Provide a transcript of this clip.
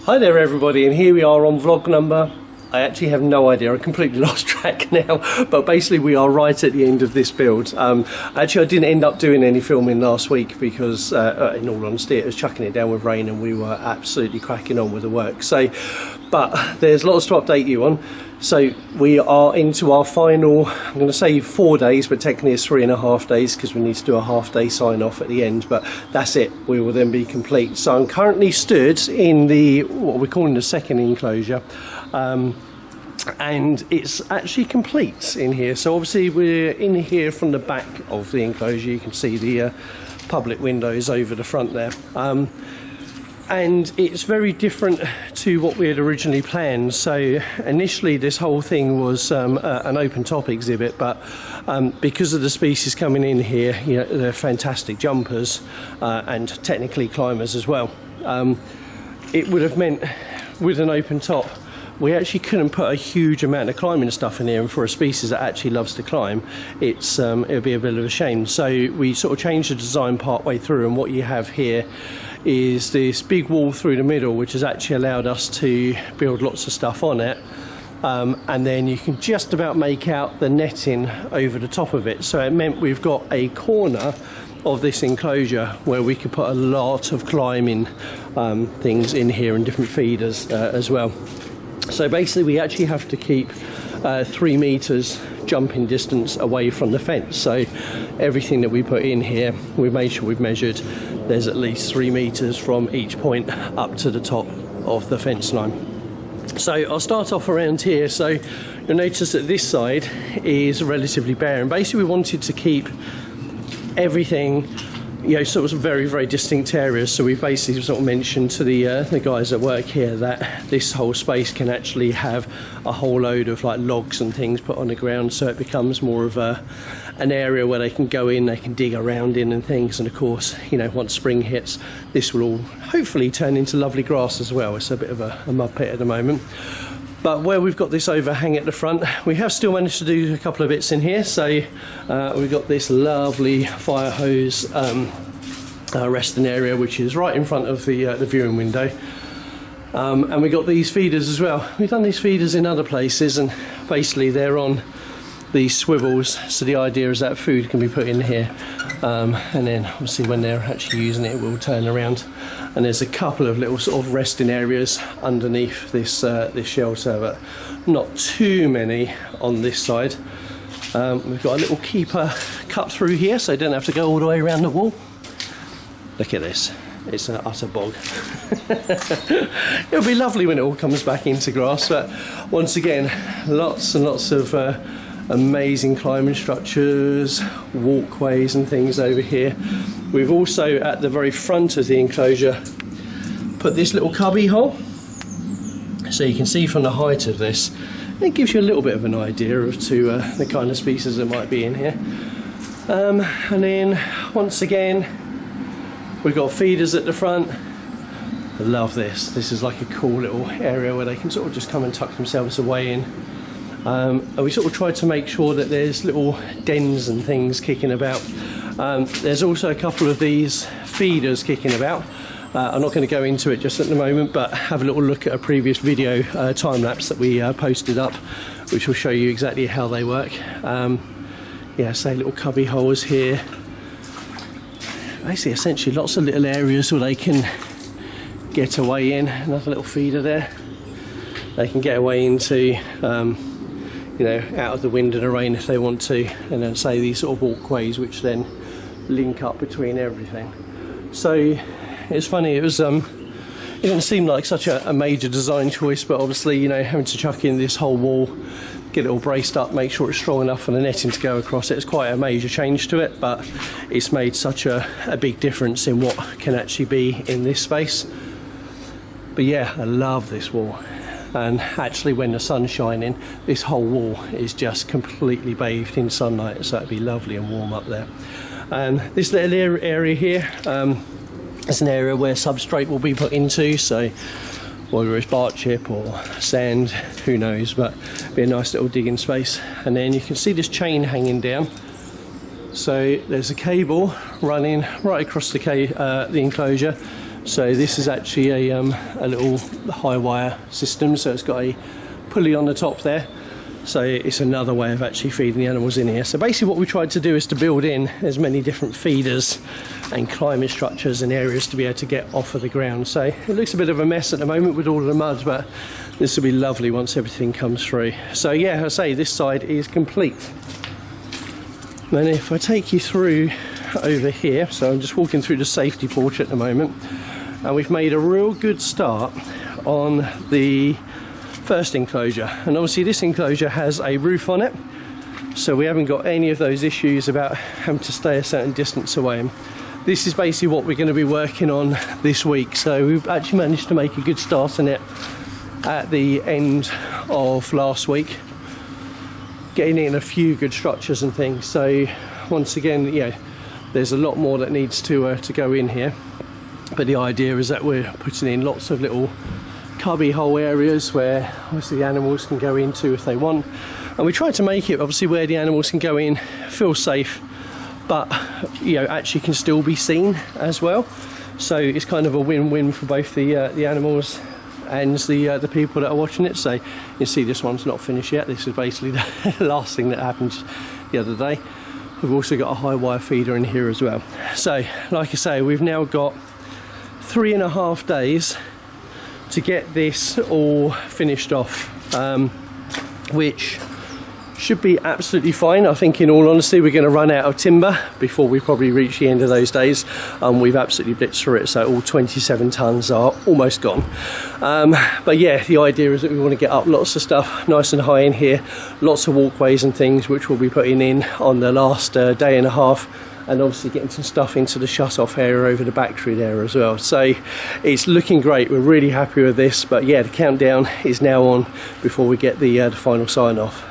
Hi there everybody, and here we are on vlog number, I actually have no idea, I completely lost track now, but basically we are right at the end of this build. Actually I didn't end up doing any filming last week because in all honesty it was chucking it down with rain and we were absolutely cracking on with the work. So, but there's lots to update you on. So we are into our final, I'm going to say 4 days, but technically it's 3.5 days because we need to do a half-day sign-off at the end, but that's it, we will then be complete. So I'm currently stood in the, what we're calling the second enclosure, and it's actually complete in here. So obviously we're in here from the back of the enclosure, you can see the public windows over the front there. And it's very different to what we had originally planned. So initially this whole thing was an open top exhibit, but because of the species coming in here, you know, they're fantastic jumpers and technically climbers as well. It would have meant with an open top we actually couldn't put a huge amount of climbing stuff in here, and for a species that actually loves to climb, it's it would be a bit of a shame. So we sort of changed the design part way through, and what you have here is this big wall through the middle, which has actually allowed us to build lots of stuff on it, and then you can just about make out the netting over the top of it. So it meant we've got a corner of this enclosure where we could put a lot of climbing things in here and different feeders as well. So basically we actually have to keep 3 meters jumping distance away from the fence. So everything that we put in here, we've made sure we've measured there's at least 3 meters from each point up to the top of the fence line. So I'll start off around here. So you'll notice that this side is relatively bare, and basically we wanted to keep everything, you know, sort of very, very distinct areas. So we've basically sort of mentioned to the guys that work here that this whole space can actually have a whole load of like logs and things put on the ground, so it becomes more of an area where they can go in, they can dig around in and things. And of course, you know, once spring hits, this will all hopefully turn into lovely grass as well. It's a bit of a mud pit at the moment. But where we've got this overhang at the front, we have still managed to do a couple of bits in here. So we've got this lovely fire hose resting area, which is right in front of the viewing window. And we got these feeders as well. We've done these feeders in other places, and basically they're on these swivels. So the idea is that food can be put in here, and then obviously when they're actually using it, it will turn around. And there's a couple of little sort of resting areas underneath this this shelter, but not too many on this side. We've got a little keeper cut through here, so you don't have to go all the way around the wall. Look at this, it's an utter bog. It'll be lovely when it all comes back into grass, but once again, lots and lots of amazing climbing structures, walkways and things over here. We've also, at the very front of the enclosure, put this little cubby hole, so you can see from the height of this, it gives you a little bit of an idea of the kind of species that might be in here. And then once again, we've got feeders at the front. I love this. This is like a cool little area where they can sort of just come and tuck themselves away in. And we sort of tried to make sure that there's little dens and things kicking about. There's also a couple of these feeders kicking about. I'm not going to go into it just at the moment, but have a little look at a previous video time lapse that we posted up, which will show you exactly how they work. Yeah, say little cubby holes here. Basically, essentially lots of little areas where they can get away in. Another little feeder there. They can get away into, you know, out of the wind and the rain if they want to. And then say these sort of walkways which then link up between everything. So it's funny, it was it didn't seem like such a major design choice, but obviously, you know, having to chuck in this whole wall, get it all braced up, make sure it's strong enough for the netting to go across it. It's quite a major change to it, but it's made such a big difference in what can actually be in this space. But yeah, I love this wall. And actually when the sun's shining, this whole wall is just completely bathed in sunlight, so it'd be lovely and warm up there. And this little area here, it's an area where substrate will be put into, so whether it's bark chip or sand, who knows, but be a nice little digging space. And then you can see this chain hanging down. So there's a cable running right across the enclosure, So this is actually a little high wire system, so it's got a pulley on the top there. So it's another way of actually feeding the animals in here. So basically what we tried to do is to build in as many different feeders and climbing structures and areas to be able to get off of the ground. So it looks a bit of a mess at the moment with all of the mud, but this will be lovely once everything comes through. So yeah, I say this side is complete. And if I take you through over here, so I'm just walking through the safety porch at the moment, and we've made a real good start on the first enclosure, and obviously this enclosure has a roof on it, so we haven't got any of those issues about having to stay a certain distance away. And this is basically what we're going to be working on this week, so we've actually managed to make a good start on it at the end of last week, getting in a few good structures and things. So once again, yeah, there's a lot more that needs to go in here, but the idea is that we're putting in lots of little cubby hole areas where obviously the animals can go into if they want, and we try to make it obviously where the animals can go in, feel safe, but you know, actually can still be seen as well. So it's kind of a win-win for both the animals and the people that are watching it. So you can see this one's not finished yet. This is basically the last thing that happened the other day. We've also got a high wire feeder in here as well. So like I say, we've now got 3.5 days to get this all finished off, which should be absolutely fine. I think in all honesty we're going to run out of timber before we probably reach the end of those days. We've absolutely blitzed through it, so all 27 tons are almost gone. But yeah, the idea is that we want to get up lots of stuff nice and high in here, lots of walkways and things which we'll be putting in on the last day and a half, and obviously getting some stuff into the shut-off area over the back through there as well. So it's looking great, we're really happy with this, but yeah, the countdown is now on before we get the final sign-off.